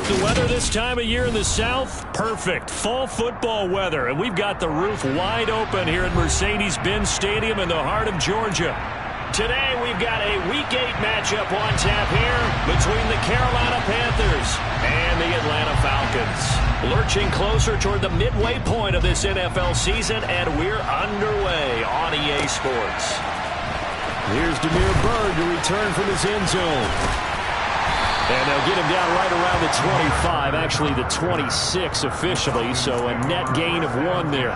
the weather this time of year in the South? Perfect. Fall football weather. And we've got the roof wide open here at Mercedes-Benz Stadium in the heart of Georgia. Today we've got a Week 8 matchup on tap here between the Carolina Panthers and the Atlanta Falcons. Lurching closer toward the midway point of this NFL season, and we're underway on EA Sports. Here's Demir Bird to return from his end zone. And they'll get him down right around the 25, actually the 26 officially, so a net gain of 1 there.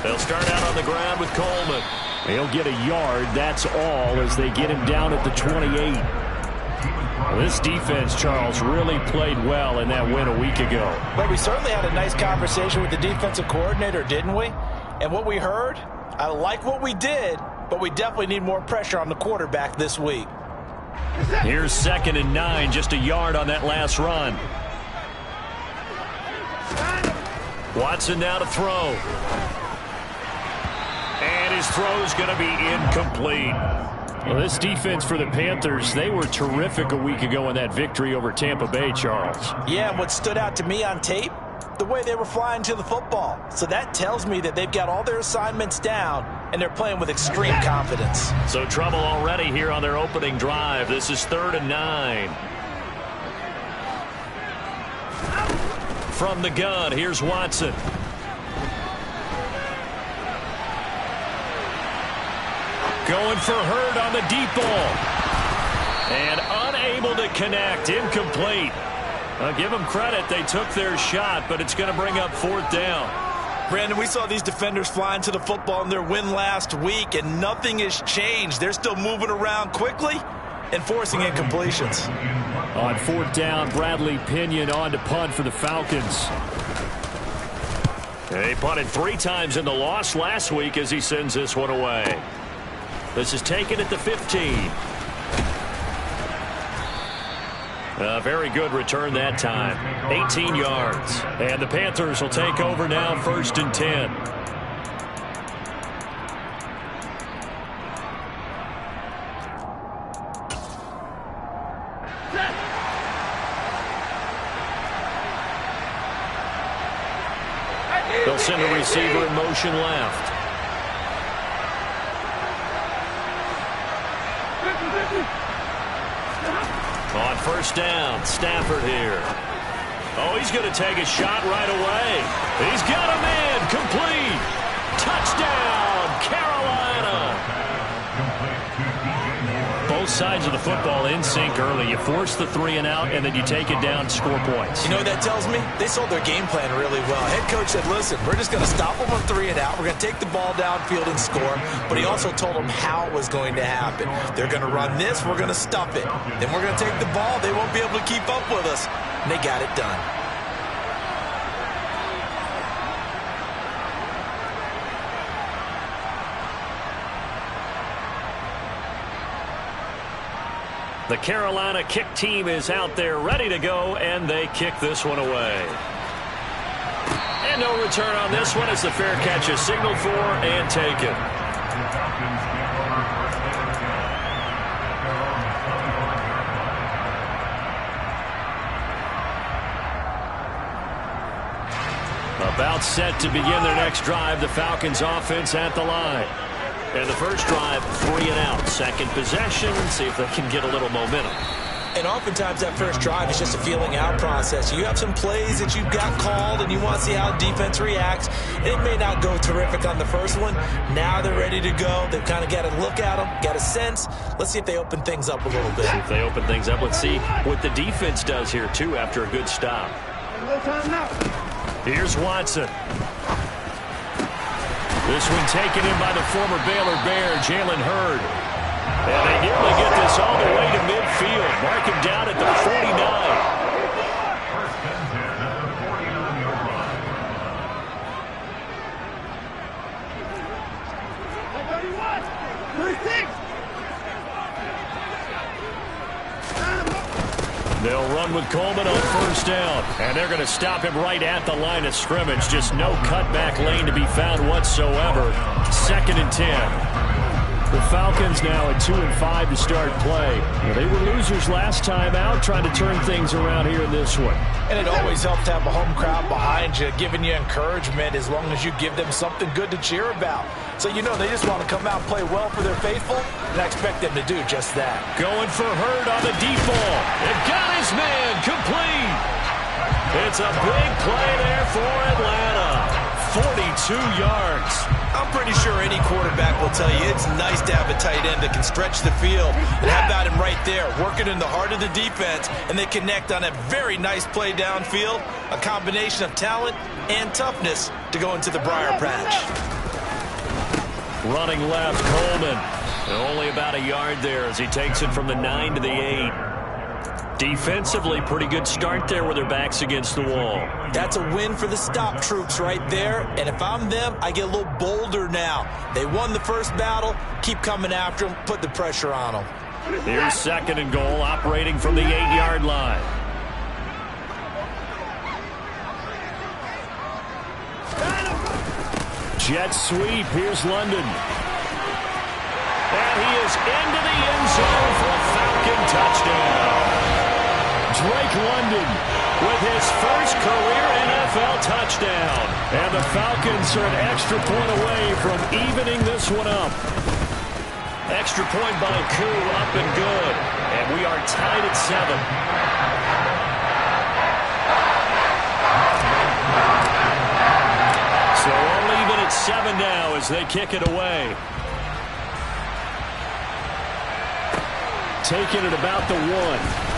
They'll start out on the ground with Coleman. He'll get a yard, that's all, as they get him down at the 28. Well, this defense, Charles, really played well in that win a week ago. But we certainly had a nice conversation with the defensive coordinator, didn't we? And what we heard, I like what we did, but we definitely need more pressure on the quarterback this week. Here's 2nd and 9, just a yard on that last run. Watson now to throw. And his throw's going to be incomplete. Well, this defense for the Panthers, they were terrific a week ago in that victory over Tampa Bay, Charles. Yeah, and what stood out to me on tape, the way they were flying to the football. So that tells me that they've got all their assignments down, and they're playing with extreme confidence. So trouble already here on their opening drive. This is 3rd and 9. From the gun, here's Watson. Going for Hurd on the deep ball. And unable to connect. Incomplete. I'll give them credit. They took their shot, but it's going to bring up 4th down. Brandon, we saw these defenders flying to the football in their win last week, and nothing has changed. They're still moving around quickly and forcing incompletions. On 4th down, Bradley Pinion on to punt for the Falcons. They punted 3 times in the loss last week as he sends this one away. This is taken at the 15. A very good return that time. 18 yards. And the Panthers will take over now, 1st and 10. They'll send a receiver in motion left. On 1st down, Stafford here. Oh, he's going to take a shot right away. He's got a man, complete. Touchdown, Carolina. Both sides of the football in sync early. You force the 3 and out, and then you take it down, score points. You know what that tells me? They sold their game plan really well. Head coach said, listen, we're just going to stop them on 3 and out. We're going to take the ball downfield and score. But he also told them how it was going to happen. They're going to run this. We're going to stuff it. Then we're going to take the ball. They won't be able to keep up with us. And they got it done. The Carolina kick team is out there ready to go, and they kick this one away. And no return on this one as the fair catch is signaled for and taken. About set to begin their next drive, the Falcons offense at the line. And the first drive, 3 and out. 2nd possession, see if they can get a little momentum. And oftentimes that first drive is just a feeling out process. You have some plays that you've got called and you want to see how defense reacts. It may not go terrific on the first one. Now they're ready to go. They've kind of got to look at them, got a sense. Let's see if they open things up a little bit. See if they open things up. Let's see what the defense does here, too, after a good stop. Here's Watson. This one taken in by the former Baylor Bear, Jalen Hurd. And they nearly get this all the way to midfield. Mark him down at the 49. They'll run with Coleman on first down, and they're going to stop him right at the line of scrimmage. Just no cutback lane to be found whatsoever. 2nd and 10. The Falcons now at 2-5 to start play. They were losers last time out, trying to turn things around here in this one. And it always helps to have a home crowd behind you, giving you encouragement as long as you give them something good to cheer about. So you know they just want to come out and play well for their faithful, and I expect them to do just that. Going for Hurd on the deep ball. They've got his man complete. It's a big play there for Atlanta. 42 yards. I'm pretty sure any quarterback will tell you it's nice to have a tight end that can stretch the field. And how about him right there, working in the heart of the defense, and they connect on a very nice play downfield, a combination of talent and toughness to go into the briar patch. Running left, Coleman. Only about a yard there as he takes it from the 9 to the 8. Defensively, pretty good start there with their backs against the wall. That's a win for the stop troops right there. And if I'm them, I get a little bolder now. They won the first battle. Keep coming after them. Put the pressure on them. Here's 2nd and goal, operating from the 8-yard line. Jet sweep. Here's London. And he is into the end zone for a Falcon touchdown. Drake London with his first career NFL touchdown. And the Falcons are an extra point away from evening this one up. Extra point by Koo, up and good. And we are tied at 7. So all even at 7 now as they kick it away. Taking it about the 1.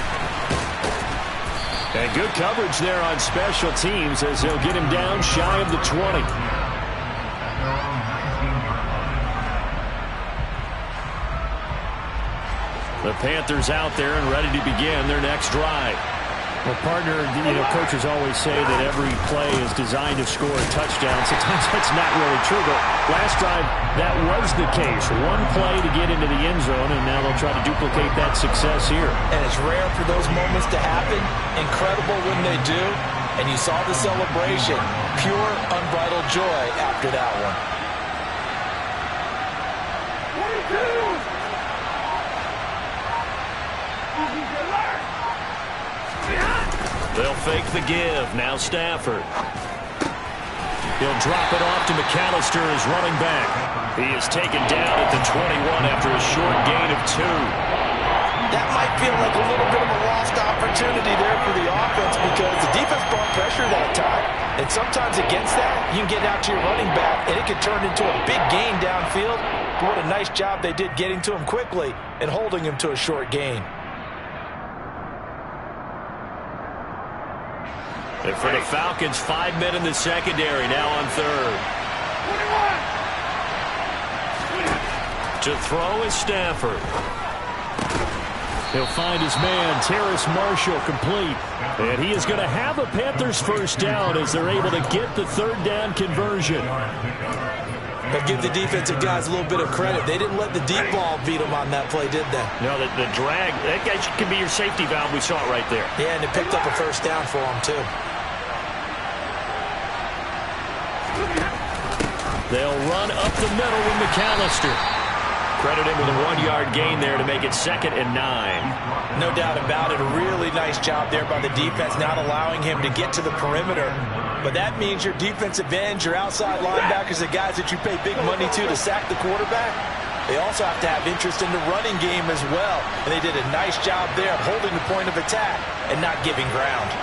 And good coverage there on special teams as they'll get him down shy of the 20. The Panthers out there and ready to begin their next drive. Well, partner, coaches always say that every play is designed to score a touchdown. Sometimes that's not really true, but last drive, that was the case. One play to get into the end zone, and now they'll try to duplicate that success here. And it's rare for those moments to happen. Incredible when they do. And you saw the celebration. Pure, unbridled joy after that one. 22! They'll fake the give. Now Stafford. He'll drop it off to McAllister as running back. He is taken down at the 21 after a short gain of 2. That might feel like a little bit of a lost opportunity there for the offense because the defense brought pressure that time. And sometimes against that, you can get out to your running back, and it can turn into a big gain downfield. But what a nice job they did getting to him quickly and holding him to a short gain. And for the Falcons, 5 men in the secondary, now on 3rd. 21. To throw is Stafford. He'll find his man, Terrace Marshall, complete. And he is going to have a Panthers first down as they're able to get the 3rd down conversion. But give the defensive guys a little bit of credit. They didn't let the deep ball beat them on that play, did they? No, the drag, that guy can be your safety valve. We saw it right there. Yeah, and it picked up a first down for them, too. They'll run up the middle with McAllister. Credit him with a 1-yard gain there to make it 2nd and 9. No doubt about it. A really nice job there by the defense, not allowing him to get to the perimeter. But that means your defensive ends, your outside linebackers, the guys that you pay big money to sack the quarterback, they also have to have interest in the running game as well. And they did a nice job there of holding the point of attack and not giving ground.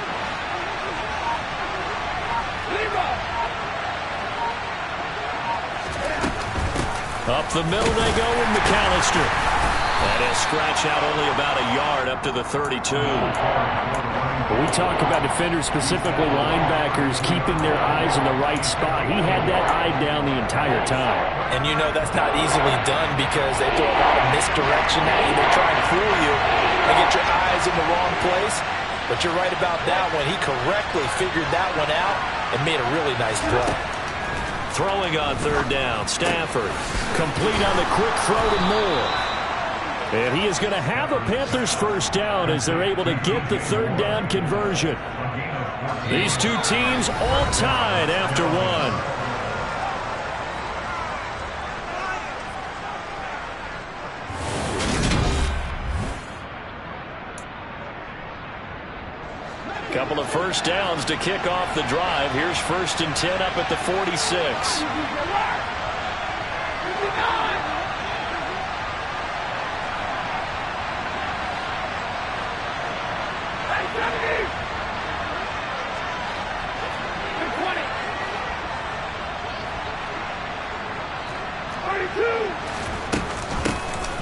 Up the middle they go with McAllister. And he'll scratch out only about a yard up to the 32. When we talk about defenders, specifically linebackers, keeping their eyes in the right spot, he had that eye down the entire time. And you know that's not easily done because they throw a lot of misdirection at you. They try and fool you and get your eyes in the wrong place. But you're right about that one. He correctly figured that one out and made a really nice play. Throwing on 3rd down, Stafford. Complete on the quick throw to Moore. And he is going to have a Panthers first down as they're able to get the third down conversion. These two teams all tied after one. Couple of first downs to kick off the drive. Here's 1st and 10 up at the 46.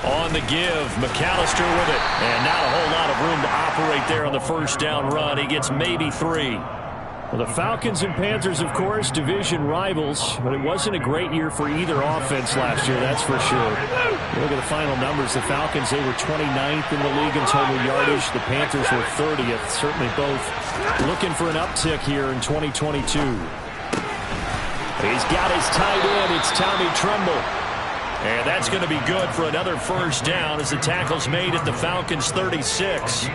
On the give, McAllister with it. And not a whole lot of room to operate there on the first down run. He gets maybe 3. Well, the Falcons and Panthers, of course, division rivals, but it wasn't a great year for either offense last year, that's for sure. You look at the final numbers. The Falcons, they were 29th in the league in total yardage. The Panthers were 30th. Certainly both looking for an uptick here in 2022. He's got his tight end. It's Tommy Tremble. And that's going to be good for another first down as the tackle's made at the Falcons' 36.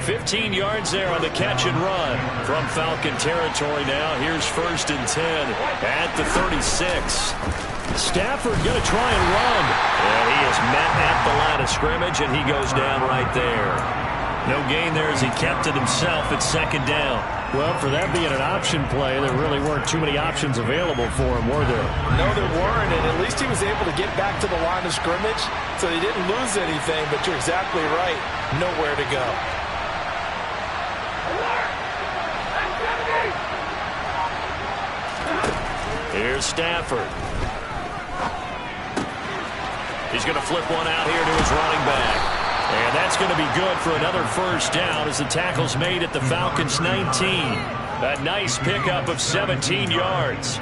15 yards there on the catch and run from Falcon territory now. Here's 1st and 10 at the 36. Stafford going to try and run. And he is met at the line of scrimmage, and he goes down right there. No gain there as he kept it himself at 2nd down. Well, for that being an option play, there really weren't too many options available for him, were there? No, there weren't, and at least he was able to get back to the line of scrimmage, so he didn't lose anything, but you're exactly right. Nowhere to go. Here's Stafford. He's going to flip one out here to his running back. And that's going to be good for another first down as the tackle's made at the Falcons' 19. A nice pickup of 17 yards.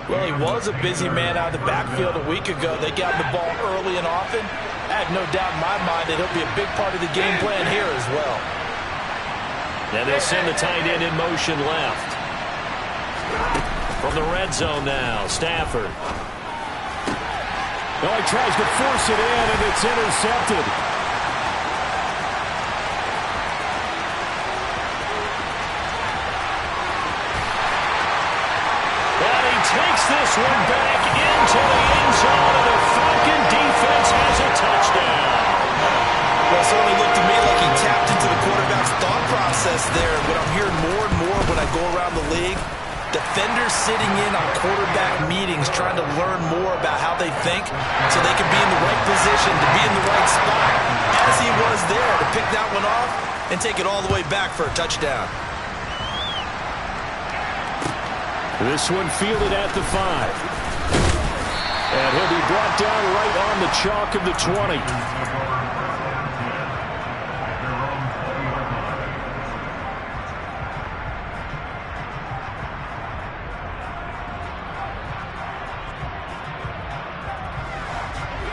Well, he was a busy man out of the backfield a week ago. They got the ball early and often. I have no doubt in my mind that he'll be a big part of the game plan here as well. And they'll send the tight end in motion left. From the red zone now, Stafford. Oh, he tries to force it in, and it's intercepted. Takes this one back into the end zone, and the Falcon defense has a touchdown. Well, it certainly looked to me like he tapped into the quarterback's thought process there. What I'm hearing more and more when I go around the league, defenders sitting in on quarterback meetings trying to learn more about how they think so they can be in the right position to be in the right spot, as he was there to pick that one off and take it all the way back for a touchdown. This one fielded at the 5. And he'll be brought down right on the chalk of the 20.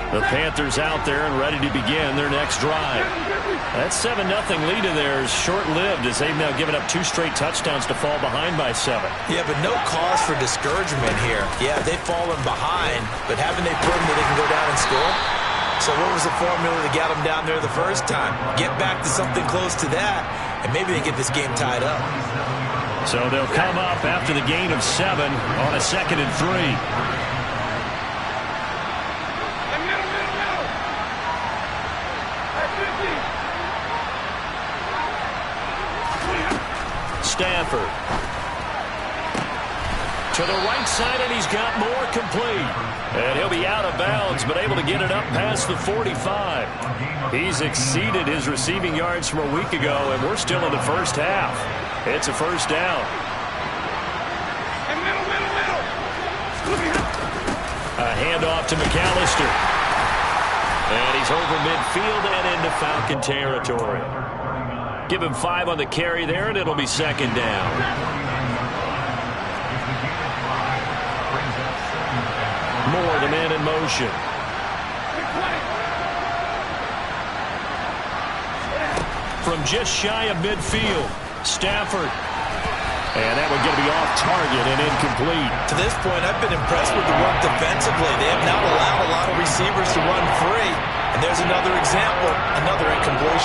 The Panthers out there and ready to begin their next drive. That 7-0 lead of theirs short-lived as they've now given up 2 straight touchdowns to fall behind by 7. Yeah, but no cause for discouragement here. Yeah, they've fallen behind, but haven't they proven that they can go down and score? So what was the formula that got them down there the first time? Get back to something close to that, and maybe they get this game tied up. So they'll come up after the gain of 7 on a 2nd and 3. Stafford to the right side, and he's got more complete. And he'll be out of bounds, but able to get it up past the 45. He's exceeded his receiving yards from a week ago, and we're still in the first half. It's a first down. A handoff to McAllister. And he's over midfield and into Falcon territory. Give him 5 on the carry there, and it'll be 2nd down. Moore, the man in motion. From just shy of midfield, Stafford. And that one going to be off target and incomplete. To this point, I've been impressed with the work defensively. They have not allowed a lot of receivers to run free. And there's another example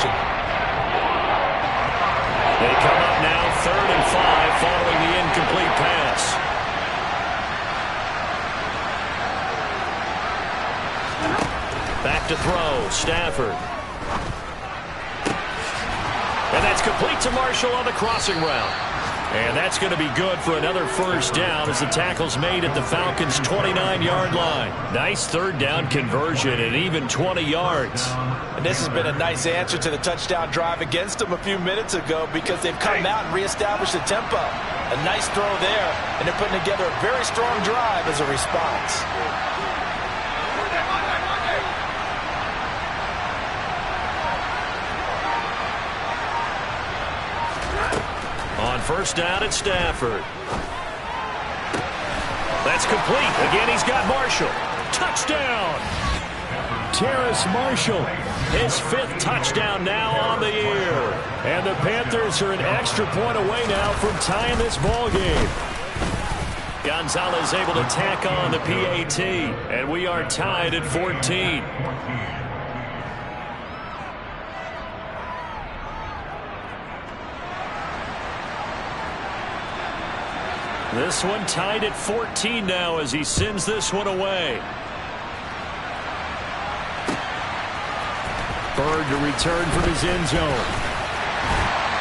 situation. They come up now 3rd and 5 following the incomplete pass. Back to throw, Stafford. And that's complete to Marshall on the crossing route. And that's going to be good for another first down as the tackle's made at the Falcons' 29-yard line. Nice 3rd down conversion and even 20 yards. And this has been a nice answer to the touchdown drive against them a few minutes ago because they've come out and reestablished the tempo. A nice throw there, and they're putting together a very strong drive as a response. On first down, it's Stafford. That's complete. Again, he's got Marshall. Touchdown! Terrace Marshall, his 5th touchdown now on the year. And the Panthers are an extra point away now from tying this ball game. Gonzalez able to tack on the PAT, and we are tied at 14. This one tied at 14 now as he sends this one away. Bird to return from his end zone.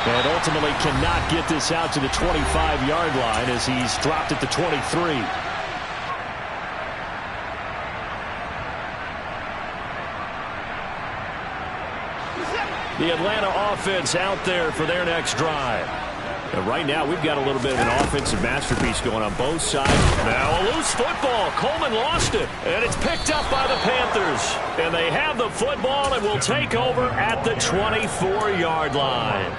And ultimately cannot get this out to the 25-yard line as he's dropped at the 23. The Atlanta offense out there for their next drive. And right now, we've got a little bit of an offensive masterpiece going on both sides. Now a loose football. Coleman lost it. And it's picked up by the Panthers. And they have the football and will take over at the 24-yard line.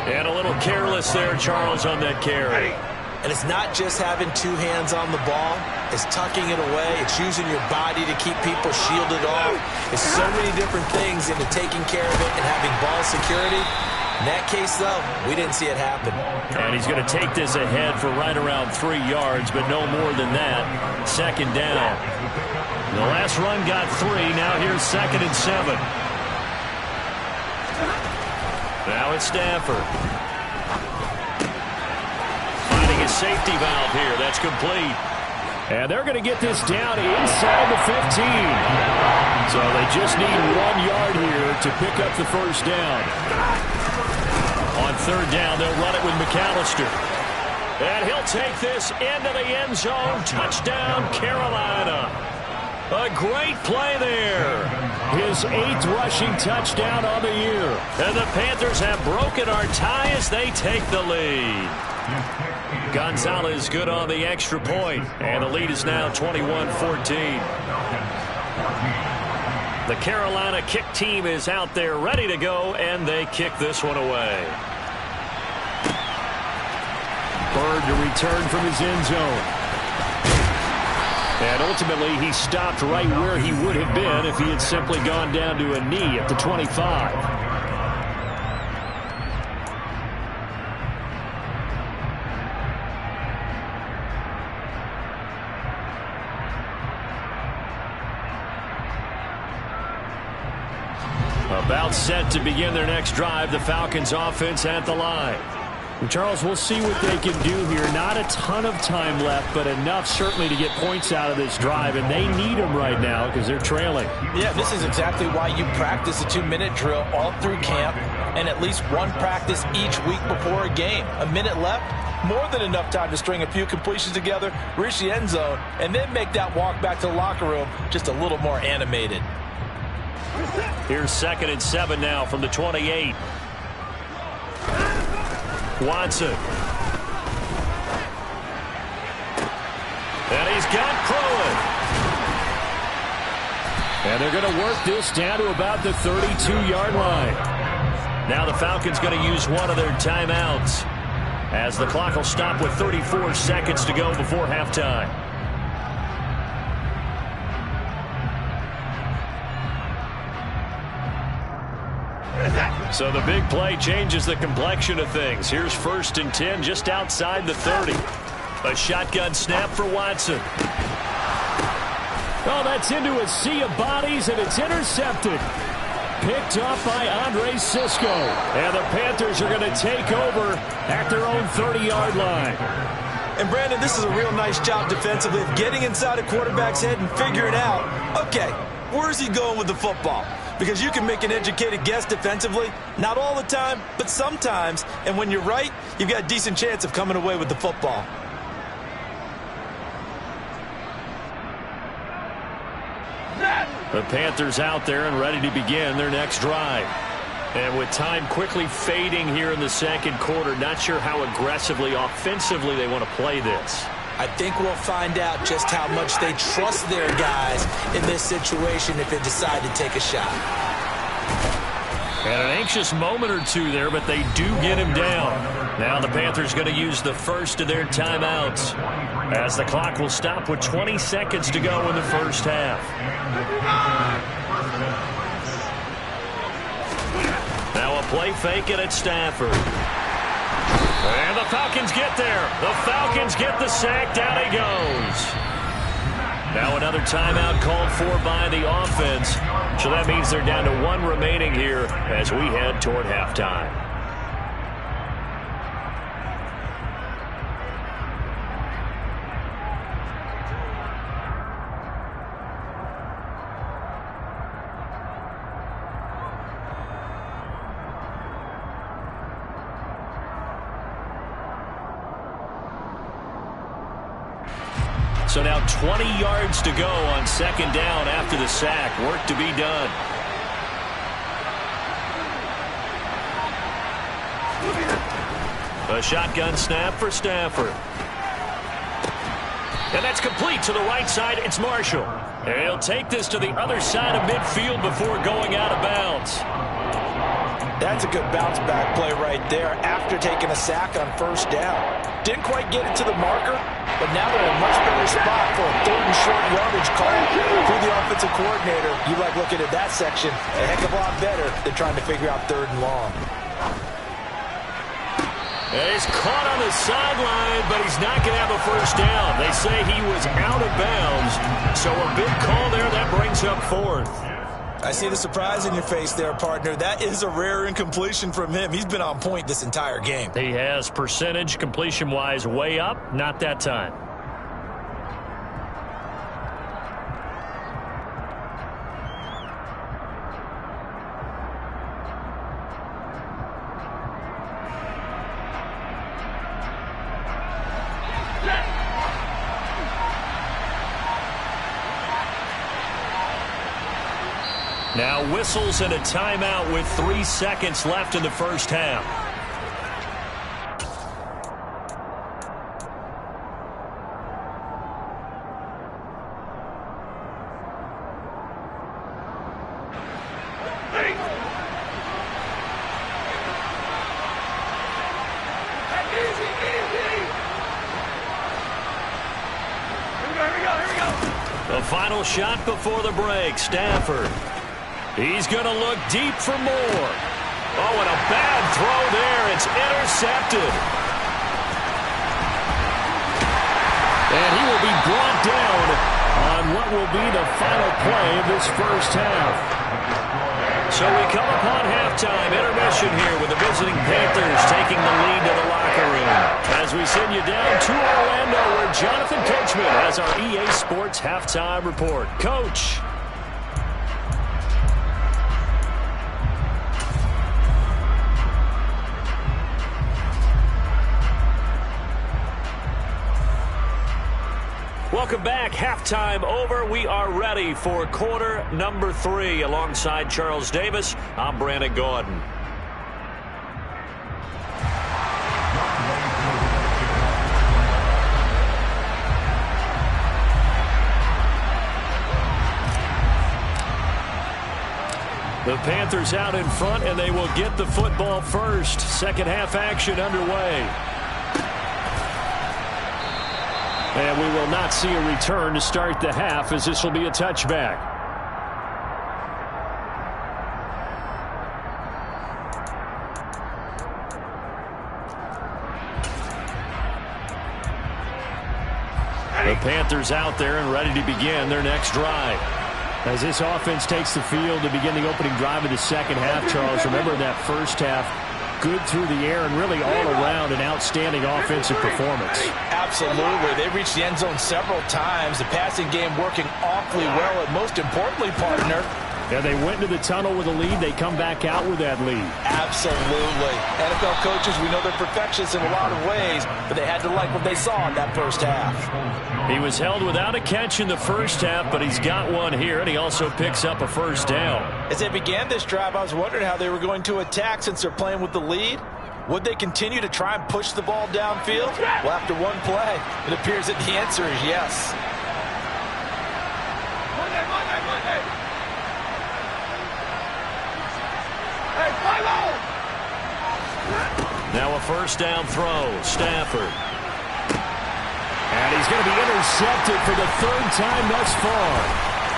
And a little careless there, Charles, on that carry. And it's not just having 2 hands on the ball. It's tucking it away. It's using your body to keep people shielded off. It's so many different things into taking care of it and having ball security. In that case, though, we didn't see it happen. And he's going to take this ahead for right around 3 yards, but no more than that. 2nd down. The last run got 3. Now here's 2nd and 7. Now it's Stafford. Finding his safety valve here. That's complete. And they're going to get this down inside the 15. So they just need 1 yard here to pick up the first down. On 3rd down, they'll run it with McAllister. And he'll take this into the end zone. Touchdown, Carolina. A great play there. His 8th rushing touchdown on the year. And the Panthers have broken our tie as they take the lead. Gonzalez good on the extra point. And the lead is now 21-14. The Carolina kick team is out there ready to go, and they kick this one away. Bird to return from his end zone. And ultimately, he stopped right where he would have been if he had simply gone down to a knee at the 25. About set to begin their next drive, the Falcons offense at the line. And Charles, we'll see what they can do here. Not a ton of time left, but enough certainly to get points out of this drive, and they need them right now because they're trailing. Yeah, this is exactly why you practice a 2-minute drill all through camp and at least one practice each week before a game. A minute left, more than enough time to string a few completions together, reach the end zone, and then make that walk back to the locker room just a little more animated. Here's 2nd and 7 now from the 28. Watson. And he's got Pruitt. And they're going to work this down to about the 32-yard line. Now the Falcons going to use one of their timeouts as the clock will stop with 34 seconds to go before halftime. So the big play changes the complexion of things. Here's 1st and 10 just outside the 30. A shotgun snap for Watson. Oh, that's into a sea of bodies, and it's intercepted. picked up by Andre Cisco. And the Panthers are going to take over at their own 30-yard line. And, Brandon, this is a real nice job defensively of getting inside a quarterback's head and figuring out, okay, where's he going with the football? Because you can make an educated guess defensively, not all the time, but sometimes. And when you're right, you've got a decent chance of coming away with the football. The Panthers out there and ready to begin their next drive. And with time quickly fading here in the second quarter, not sure how aggressively, offensively they want to play this. I think we'll find out just how much they trust their guys in this situation if they decide to take a shot. And an anxious moment or two there, but they do get him down. Now the Panthers going to use the first of their timeouts, as the clock will stop with 20 seconds to go in the first half. Now a play fake it at Stafford. And the Falcons get there. The Falcons get the sack. Down he goes. Now another timeout called for by the offense. So that means they're down to one remaining here as we head toward halftime. So now 20 yards to go on second down after the sack. Work to be done. A shotgun snap for Stafford. And that's complete to the right side. It's Marshall. And he'll take this to the other side of midfield before going out of bounds. That's a good bounce back play right there after taking a sack on first down. Didn't quite get it to the marker, but now they're in a much better spot for a third and short yardage call through the offensive coordinator. You like looking at that section a heck of a lot better than trying to figure out third and long. And he's caught on the sideline, but he's not going to have a first down. They say he was out of bounds, so a big call there that brings up fourth. I see the surprise in your face there, partner. That is a rare incompletion from him. He's been on point this entire game. He has percentage completion-wise way up, not that time. Now whistles and a timeout with 3 seconds left in the first half. The final shot before the break, Stafford. He's going to look deep for more. Oh, and a bad throw there. It's intercepted. And he will be brought down on what will be the final play of this first half. So we come upon halftime intermission here with the visiting Panthers taking the lead to the locker room. As we send you down to Orlando where Jonathan Coachman has our EA Sports halftime report. Coach. Welcome back. Halftime over. We are ready for quarter number 3. Alongside Charles Davis, I'm Brandon Gordon. The Panthers out in front, and they will get the football first. Second half action underway. And we will not see a return to start the half, as this will be a touchback. The Panthers out there and ready to begin their next drive. As this offense takes the field to begin the opening drive of the second half, Charles, remember that first half, good through the air and really all around an outstanding offensive performance. Absolutely. They reached the end zone several times. The passing game working awfully well. And most importantly, partner, yeah, they went into the tunnel with a lead. They come back out with that lead. Absolutely. NFL coaches, we know they're perfectionists in a lot of ways, but they had to like what they saw in that first half. He was held without a catch in the first half, but he's got one here, and he also picks up a first down. As they began this drive, I was wondering how they were going to attack since they're playing with the lead. Would they continue to try and push the ball downfield? Well, after one play, it appears that the answer is yes. Now a first down throw, Stafford. And he's going to be intercepted for the third time thus far.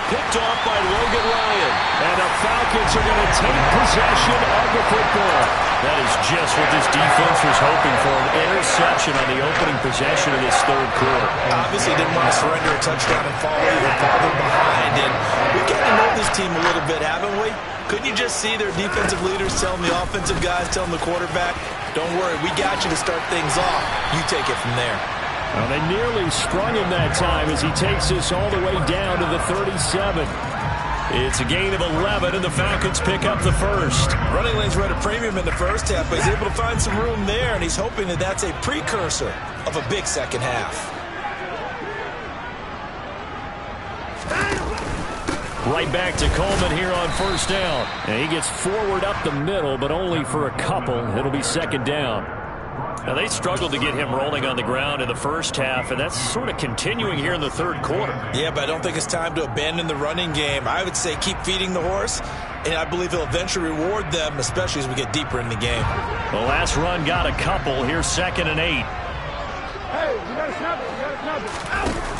Picked off by Logan Ryan. And the Falcons are going to take possession of the football. That is just what this defense was hoping for, an interception on the opening possession of this third quarter. Obviously didn't want to surrender a touchdown and fall even farther behind. And we've gotten to know this team a little bit, haven't we? Couldn't you just see their defensive leaders telling the offensive guys, telling the quarterback, don't worry, we got you to start things off. You take it from there. Well, they nearly sprung him that time as he takes this all the way down to the 37. It's a gain of 11, and the Falcons pick up the first. Running lanes were at a premium in the first half, but he's able to find some room there, and he's hoping that that's a precursor of a big second half. Right back to Coleman here on first down. And he gets forward up the middle, but only for a couple. It'll be second down. Now, they struggled to get him rolling on the ground in the first half, and that's sort of continuing here in the third quarter. Yeah, but I don't think it's time to abandon the running game. I would say keep feeding the horse, and I believe he'll eventually reward them, especially as we get deeper in the game. The last run got a couple. Here's 2nd and 8. Hey, you got to snap it. You got to snap it. Out.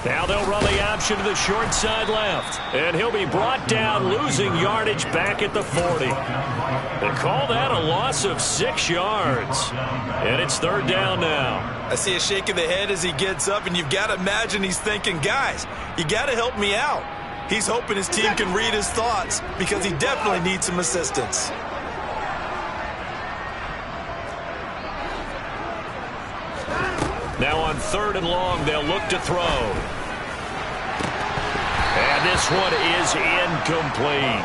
Now they'll run the option to the short side left. And he'll be brought down, losing yardage back at the 40. They call that a loss of 6 yards. And it's third down now. I see a shake of the head as he gets up, and you've got to imagine he's thinking, guys, you got to help me out. He's hoping his team can read his thoughts because he definitely needs some assistance. Now on 3rd and long, they'll look to throw. And this one is incomplete.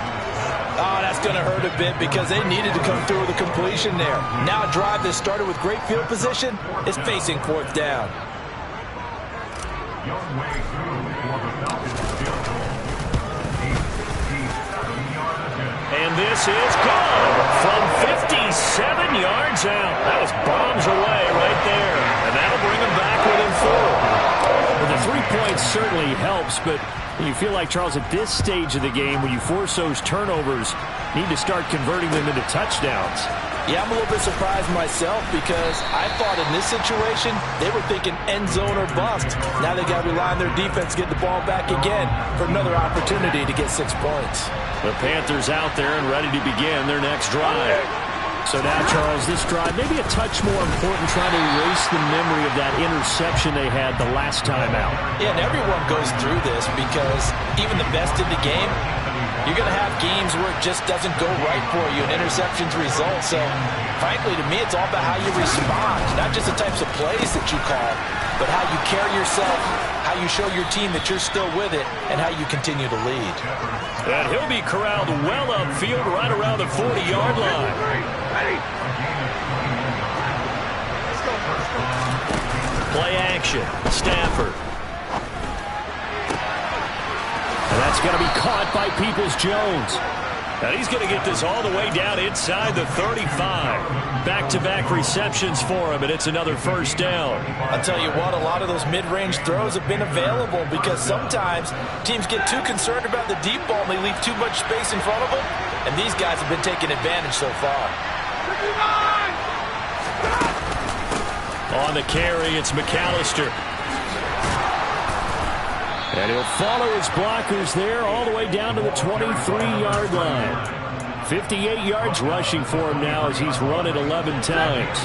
Oh, that's going to hurt a bit because they needed to come through with a completion there. Now a drive that started with great field position is facing 4th down. And this is good from 57 yards out. That was bombs away right there. And that'll bring them back within 4. Well, the 3 points certainly helps, but you feel like, Charles, at this stage of the game, when you force those turnovers, need to start converting them into touchdowns. Yeah, I'm a little bit surprised myself because I thought in this situation they were thinking end zone or bust. Now they got to rely on their defense to get the ball back again for another opportunity to get 6 points. The Panthers out there and ready to begin their next drive. So now, Charles, this drive maybe a touch more important, trying to erase the memory of that interception they had the last time out. Yeah, and everyone goes through this because even the best in the game, you're going to have games where it just doesn't go right for you and interceptions result. So, frankly, to me, it's all about how you respond, not just the types of plays that you call, but how you carry yourself, how you show your team that you're still with it, and how you continue to lead. And he'll be corralled well upfield right around the 40-yard line. Play action. Stafford. And that's going to be caught by Peoples-Jones. And he's going to get this all the way down inside the 35. Back-to-back receptions for him, and it's another first down. I'll tell you what, a lot of those mid-range throws have been available because sometimes teams get too concerned about the deep ball and they leave too much space in front of them, and these guys have been taking advantage so far. On the carry, it's McAllister. And he'll follow his blockers there all the way down to the 23-yard line. 58 yards rushing for him now as he's run it 11 times.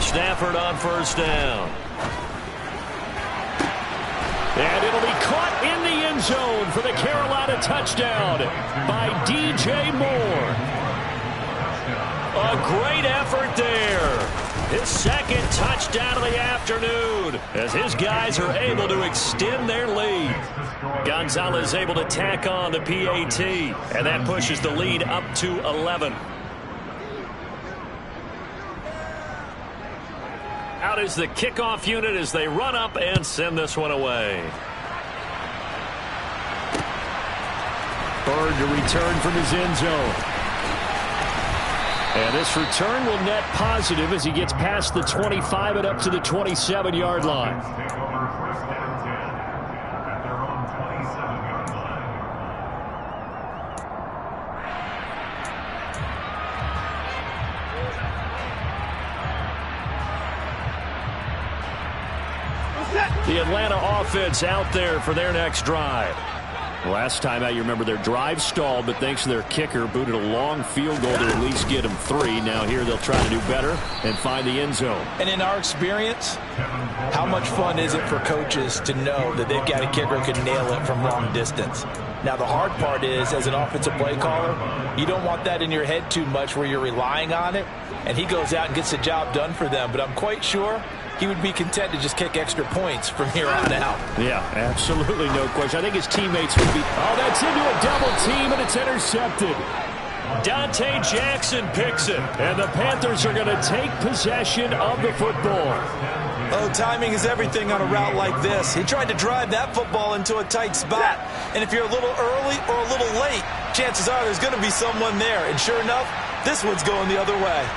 Stafford on first down. And it'll be caught in the end zone for the Carolina touchdown by DJ Moore. A great effort there. His second touchdown of the afternoon as his guys are able to extend their lead. Gonzalez able to tack on the PAT, and that pushes the lead up to 11. Out is the kickoff unit as they run up and send this one away. Bird to return from his end zone. And this return will net positive as he gets past the 25 and up to the 27-yard line. The Atlanta offense out there for their next drive. Last time out, you remember their drive stalled, but thanks to their kicker, booted a long field goal to at least get them 3. Now here they'll try to do better and find the end zone. And in our experience, how much fun is it for coaches to know that they've got a kicker who can nail it from long distance? Now, the hard part is, as an offensive play caller, you don't want that in your head too much where you're relying on it, and he goes out and gets the job done for them. But I'm quite sure he would be content to just kick extra points from here on out. Yeah, absolutely no question. I think his teammates would be... Oh, that's into a double team, and it's intercepted. Dante Jackson picks it, and the Panthers are going to take possession of the football. Oh, timing is everything on a route like this. He tried to drive that football into a tight spot, and if you're a little early or a little late, chances are there's going to be someone there. And sure enough, this one's going the other way.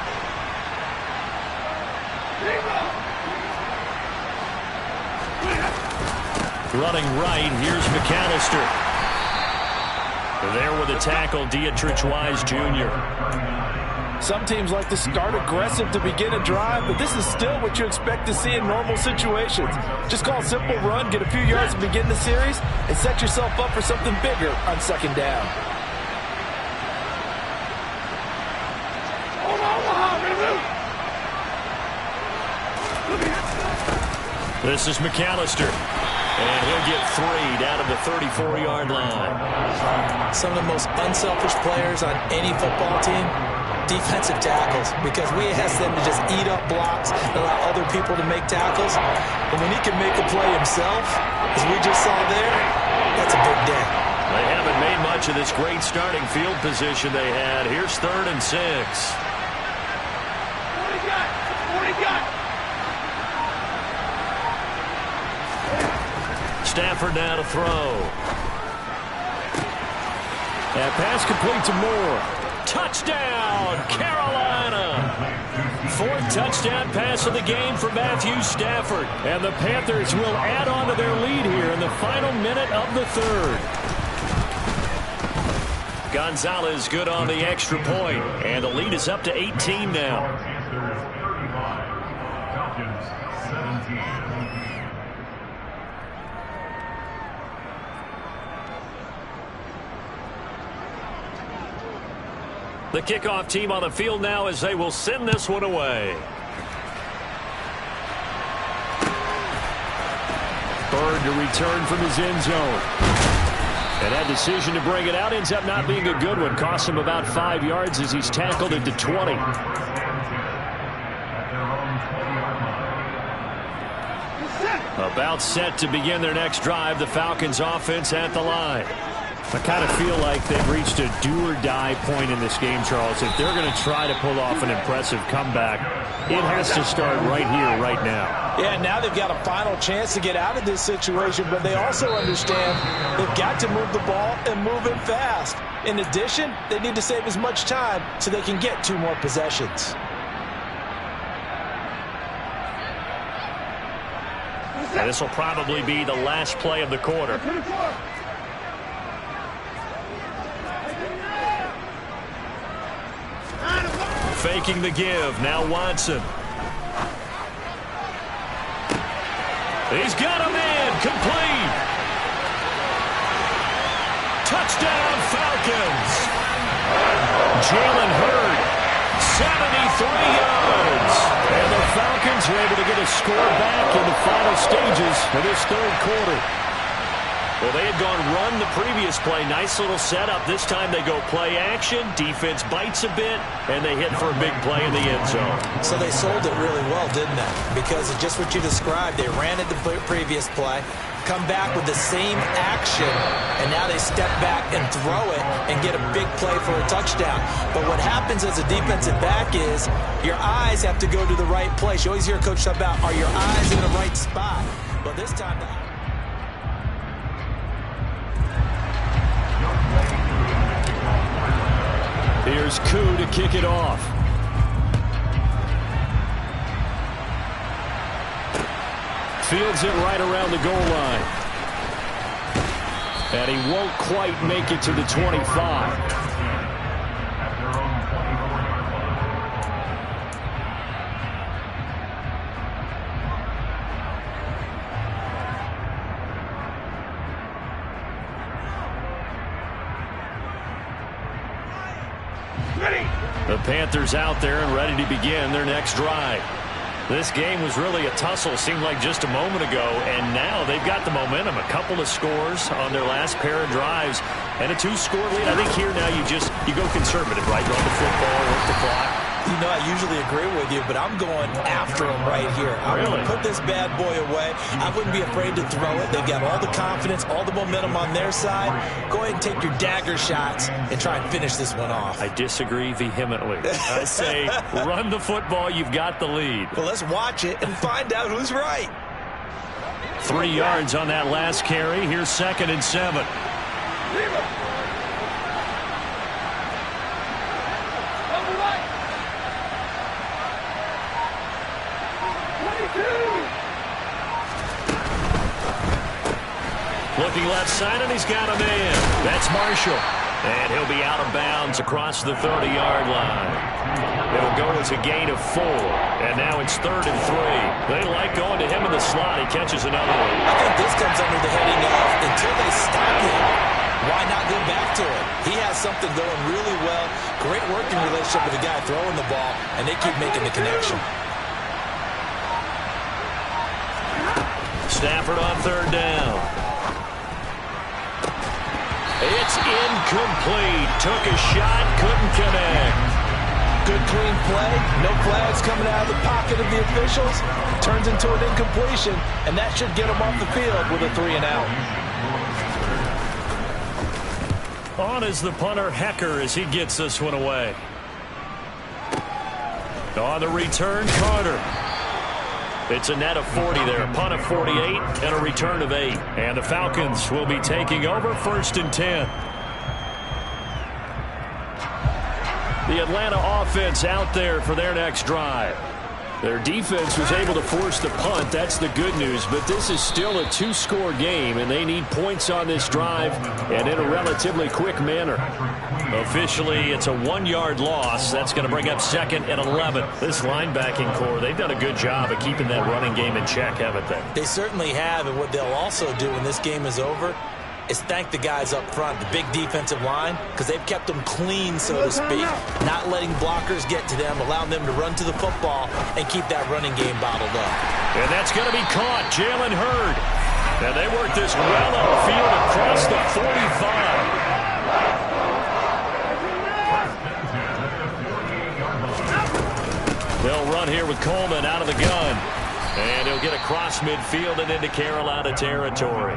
Running right, here's McAllister. There with a tackle, Dietrich Wise Jr. Some teams like to start aggressive to begin a drive, but this is still what you expect to see in normal situations. Just call a simple run, get a few yards to begin the series, and set yourself up for something bigger on second down. This is McAllister. And he'll get 3 down to the 34-yard line. Some of the most unselfish players on any football team, defensive tackles, because we ask them to just eat up blocks, allow other people to make tackles. And when he can make a play himself, as we just saw there, that's a big day. They haven't made much of this great starting field position they had. Here's 3rd and 6. 40 got. Stafford now to throw. That pass complete to Moore. Touchdown, Carolina. 4th touchdown pass of the game for Matthew Stafford. And the Panthers will add on to their lead here in the final minute of the 3rd. Gonzalez good on the extra point. And the lead is up to 18 now. The kickoff team on the field now as they will send this one away. Bird to return from his end zone. And that decision to bring it out ends up not being a good one. Costs him about 5 yards as he's tackled into 20. About set to begin their next drive. The Falcons offense at the line. I kind of feel like they've reached a do-or-die point in this game, Charles. If they're going to try to pull off an impressive comeback, it has to start right here, right now. Yeah, now they've got a final chance to get out of this situation, but they also understand they've got to move the ball and move it fast. In addition, they need to save as much time so they can get 2 more possessions. And this will probably be the last play of the quarter. Faking the give. Now Watson. He's got a man. Complete. Touchdown Falcons. Jalen Hurd. 73 yards. And the Falcons Falcons are able to get a score back in the final stages of this third quarter. Well, they had gone run the previous play. Nice little setup. This time they go play action. Defense bites a bit, and they hit for a big play in the end zone. So they sold it really well, didn't they? Because of just what you described, they ran it the previous play, come back with the same action, and now they step back and throw it and get a big play for a touchdown. But what happens as a defensive back is your eyes have to go to the right place. You always hear Coach talk about, are your eyes in the right spot? But this time... Here's Koo to kick it off. Fields it right around the goal line. And he won't quite make it to the 25. The Panthers out there and ready to begin their next drive. This game was really a tussle, seemed like just a moment ago, and now they've got the momentum. A couple of scores on their last pair of drives and a 2-score lead. I think here now you go conservative, right? Run the football, work the clock. You know, I usually agree with you, but I'm going after him right here. I'm going to put this bad boy away. I wouldn't be afraid to throw it. They've got all the confidence, all the momentum on their side. Go ahead and take your dagger shots and try and finish this one off. I disagree vehemently. I say run the football. You've got the lead. Well, let's watch it and find out who's right. 3 yards on that last carry. Here's 2nd and 7. Looking left side, and he's got a man. That's Marshall. And he'll be out of bounds across the 30-yard line. It'll go as a gain of 4. And now it's 3rd and 3. They like going to him in the slot. He catches another one. I think this comes under the heading of until they stop him, why not go back to it? He has something going really well. Great working relationship with the guy throwing the ball, and they keep making the connection. Stafford on 3rd down. It's incomplete. Took a shot, couldn't connect. Good clean play. No flags coming out of the pocket of the officials. Turns into an incompletion, and that should get him off the field with a 3 and out. On is the punter, Hecker, as he gets this one away. On the return, Carter. It's a net of 40 there. Punt of 48 and a return of 8. And the Falcons will be taking over 1st and 10. The Atlanta offense out there for their next drive. Their defense was able to force the punt. That's the good news. But this is still a 2-score game, and they need points on this drive and in a relatively quick manner. Officially, it's a 1-yard loss. That's going to bring up 2nd and 11. This linebacking core, they've done a good job of keeping that running game in check, haven't they? They certainly have, and what they'll also do when this game is over is thank the guys up front, the big defensive line, because they've kept them clean, so to speak, not letting blockers get to them, allowing them to run to the football and keep that running game bottled up. And that's going to be caught. Jalen Hurd. And they work this well upfield across the 45. They'll run here with Coleman out of the gun. And he'll get across midfield and into Carolina territory.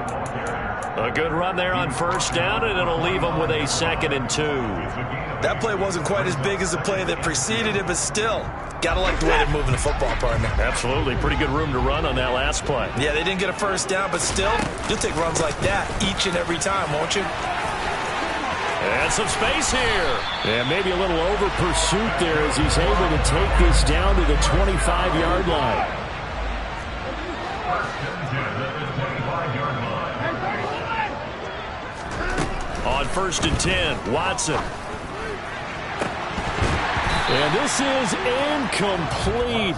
A good run there on 1st down, and it'll leave them with a 2nd and 2. That play wasn't quite as big as the play that preceded it, but still, gotta like the way they're moving the football, partner. Absolutely. Pretty good room to run on that last play. Yeah, they didn't get a 1st down, but still, you'll take runs like that each and every time, won't you? And some space here. And maybe a little over pursuit there as he's able to take this down to the 25-yard line. On 1st and 10, Watson. And this is incomplete.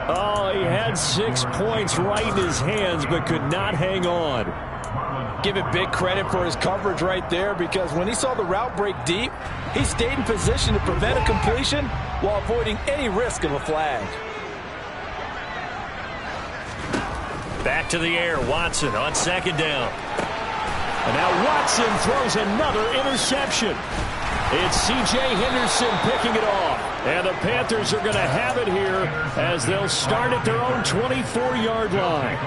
Oh, he had 6 points right in his hands, but could not hang on. Give it big credit for his coverage right there, because when he saw the route break deep, he stayed in position to prevent a completion while avoiding any risk of a flag. Back to the air. Watson on second down. And now Watson throws another interception. It's C.J. Henderson picking it off. And the Panthers are going to have it here as they'll start at their own 24-yard line.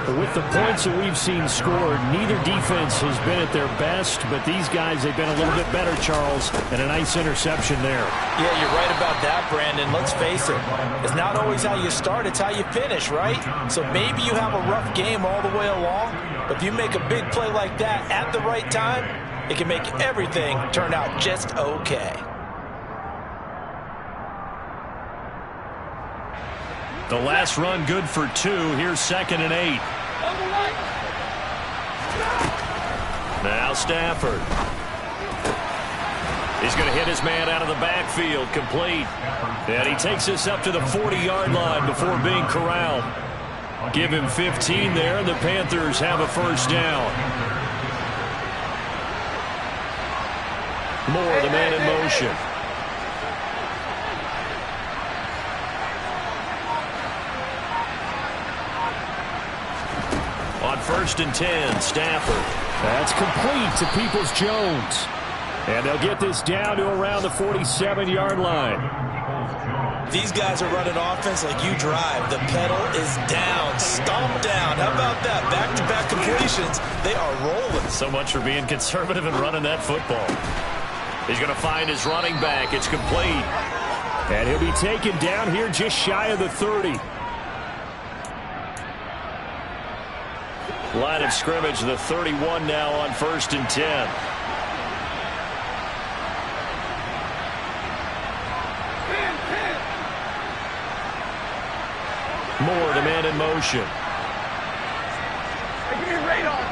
But with the points that we've seen scored, neither defense has been at their best, but these guys, they've been a little bit better, Charles, and a nice interception there. Yeah, you're right about that, Brandon. Let's face it. It's not always how you start, it's how you finish, right? So maybe you have a rough game all the way along, but if you make a big play like that at the right time, it can make everything turn out just okay. The last run good for 2. Here's 2nd and 8. Now Stafford. He's going to hit his man out of the backfield. Complete. And he takes this up to the 40-yard line before being corralled. Give him 15 there, and the Panthers have a first down. Moore, the man in motion. On 1st and 10, Stafford. That's complete to Peoples-Jones. And they'll get this down to around the 47-yard line. These guys are running offense like you drive. The pedal is down, stomp down. How about that? Back-to-back completions. They are rolling. So much for being conservative and running that football. He's going to find his running back. It's complete. And he'll be taken down here just shy of the 30. Line of scrimmage, the 31 now on 1st and 10. Moore, the man in motion. Hey, give me a radar.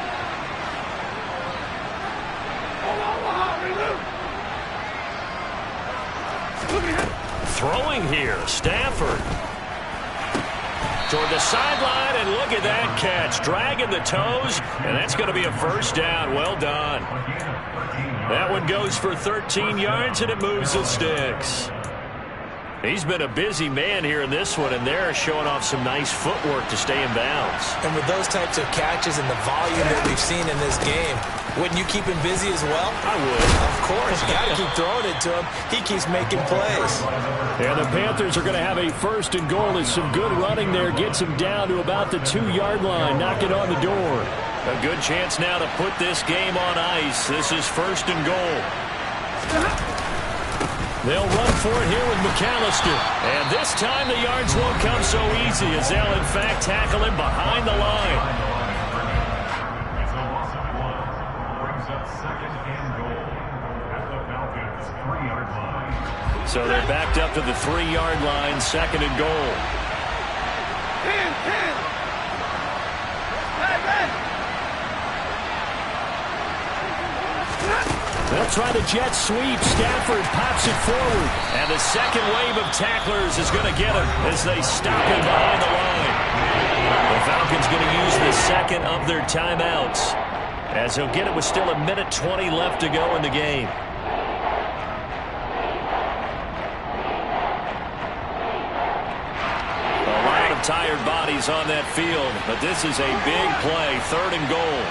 Look at him. Throwing here, Stafford. Toward the sideline, and look at that catch. Dragging the toes, and that's going to be a first down. Well done. That one goes for 13 yards, and it moves the sticks. He's been a busy man here in this one, and they're showing off some nice footwork to stay in bounds. And with those types of catches and the volume that we've seen in this game, wouldn't you keep him busy as well? I would. Of course. You got to keep throwing it to him. He keeps making plays. And the Panthers are going to have a 1st and goal. As some good running there gets him down to about the 2-yard line. Knock it on the door. A good chance now to put this game on ice. This is 1st and goal. They'll run for it here with McAllister. And this time the yards won't come so easy as they'll, in fact, tackle him behind the line. So they're backed up to the 3-yard line, 2nd and goal. 10. They'll try the jet sweep. Stafford pops it forward. And the second wave of tacklers is going to get him as they stop him behind the line. The Falcons going to use the second of their timeouts as he'll get it with still 1:20 left to go in the game. A lot of tired bodies on that field, but this is a big play. 3rd and goal.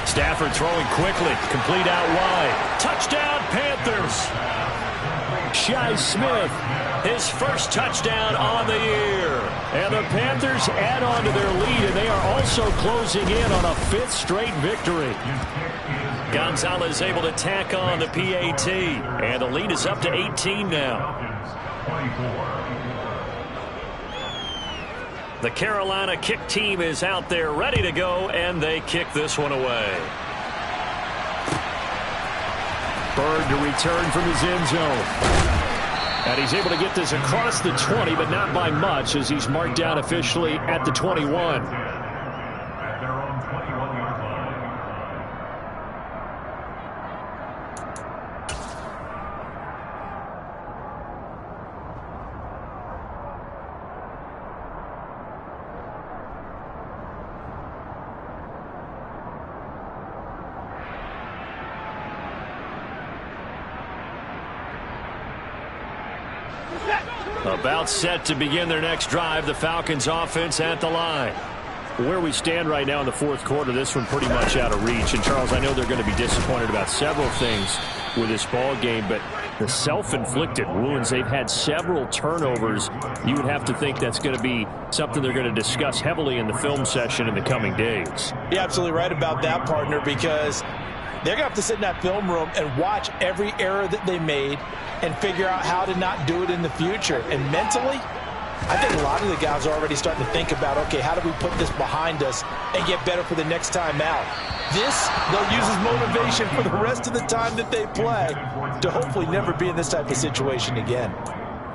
Stafford throwing quickly. Complete out wide. Touchdown, Panthers. Shi Smith, his first touchdown on the year. And the Panthers add on to their lead, and they are also closing in on a 5th straight victory. Gonzalez able to tack on the PAT, and the lead is up to 18 now. The Carolina kick team is out there ready to go, and they kick this one away. Bird to return from his end zone. And he's able to get this across the 20, but not by much as he's marked down officially at the 21. About set to begin their next drive. The Falcons offense at the line. Where we stand right now in the fourth quarter, this one pretty much out of reach. And, Charles, I know they're going to be disappointed about several things with this ball game, but the self-inflicted wounds, they've had several turnovers. You would have to think that's going to be something they're going to discuss heavily in the film session in the coming days. You're absolutely right about that, partner, because they're going to have to sit in that film room and watch every error that they made and figure out how to not do it in the future. And mentally, I think a lot of the guys are already starting to think about, okay, how do we put this behind us and get better for the next time out? This, they'll use as motivation for the rest of the time that they play to hopefully never be in this type of situation again.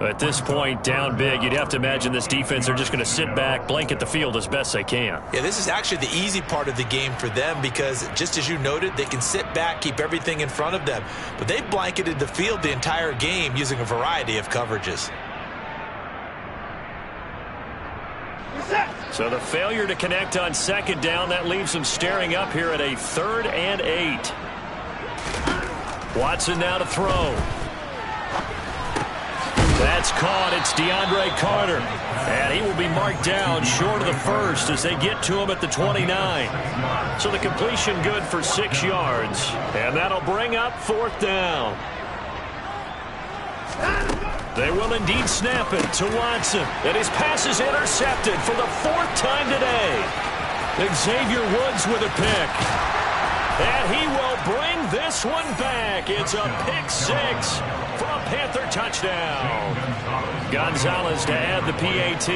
At this point, down big, you'd have to imagine this defense are just going to sit back, blanket the field as best they can. Yeah, this is actually the easy part of the game for them because, just as you noted, they can sit back, keep everything in front of them. But they've blanketed the field the entire game using a variety of coverages. So the failure to connect on second down, that leaves them staring up here at a 3rd and 8. Watson now to throw. That's caught. It's DeAndre Carter. And he will be marked down short of the first as they get to him at the 29. So the completion good for 6 yards. And that'll bring up 4th down. They will indeed snap it to Watson. And his pass is intercepted for the 4th time today. Xavier Woods with a pick. And he will bring this one back. It's a pick 6 for a Panther touchdown. Gonzalez to add the PAT.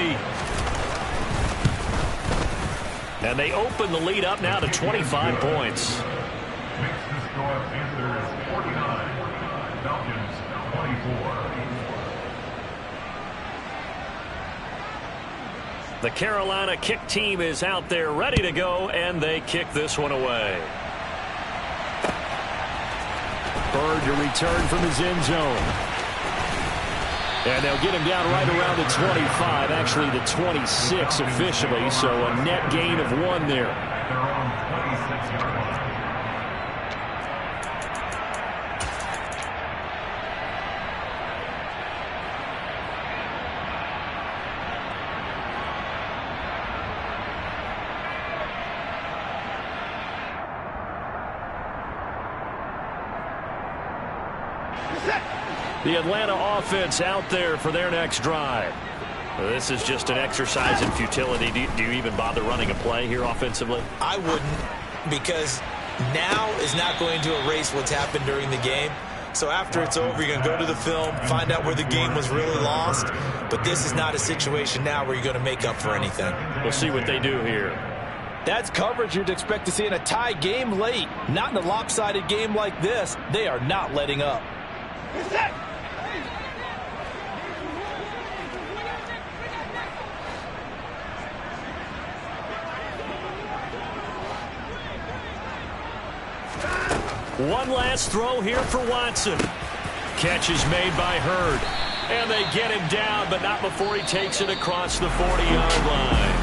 And they open the lead up now to 25 points. Makes the score Panthers 49, Falcons 24. The Carolina kick team is out there ready to go, and they kick this one away. Bird to return from his end zone. And they'll get him down right around the 25, actually the 26 officially, so a net gain of 1 there. At their own 26-yard line. The Atlanta offense out there for their next drive. This is just an exercise in futility. Do you even bother running a play here offensively? I wouldn't, because now is not going to erase what's happened during the game. So after it's over, you're going to go to the film, find out where the game was really lost. But this is not a situation now where you're going to make up for anything. We'll see what they do here. That's coverage you'd expect to see in a tie game late. Not in a lopsided game like this. They are not letting up. One last throw here for Watson. Catch is made by Hurd. And they get him down, but not before he takes it across the 40-yard line.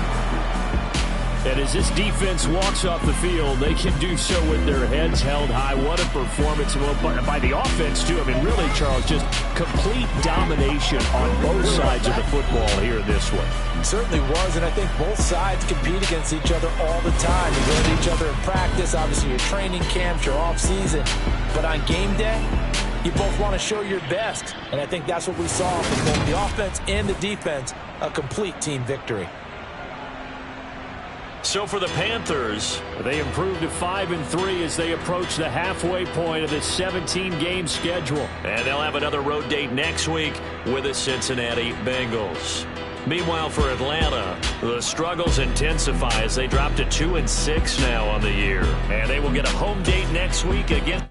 And as this defense walks off the field, they can do so with their heads held high. What a performance by the offense, too. I mean, really, Charles, just complete domination on both sides of the football here in this one. It certainly was, and I think both sides compete against each other all the time. You go at each other in practice, obviously your training camps, your off-season. But on game day, you both want to show your best. And I think that's what we saw from both the offense and the defense, a complete team victory. So for the Panthers, they improved to 5-3 as they approach the halfway point of this 17-game schedule. and they'll have another road date next week with the Cincinnati Bengals. Meanwhile, for Atlanta, the struggles intensify as they drop to 2-6 now on the year. And they will get a home date next week against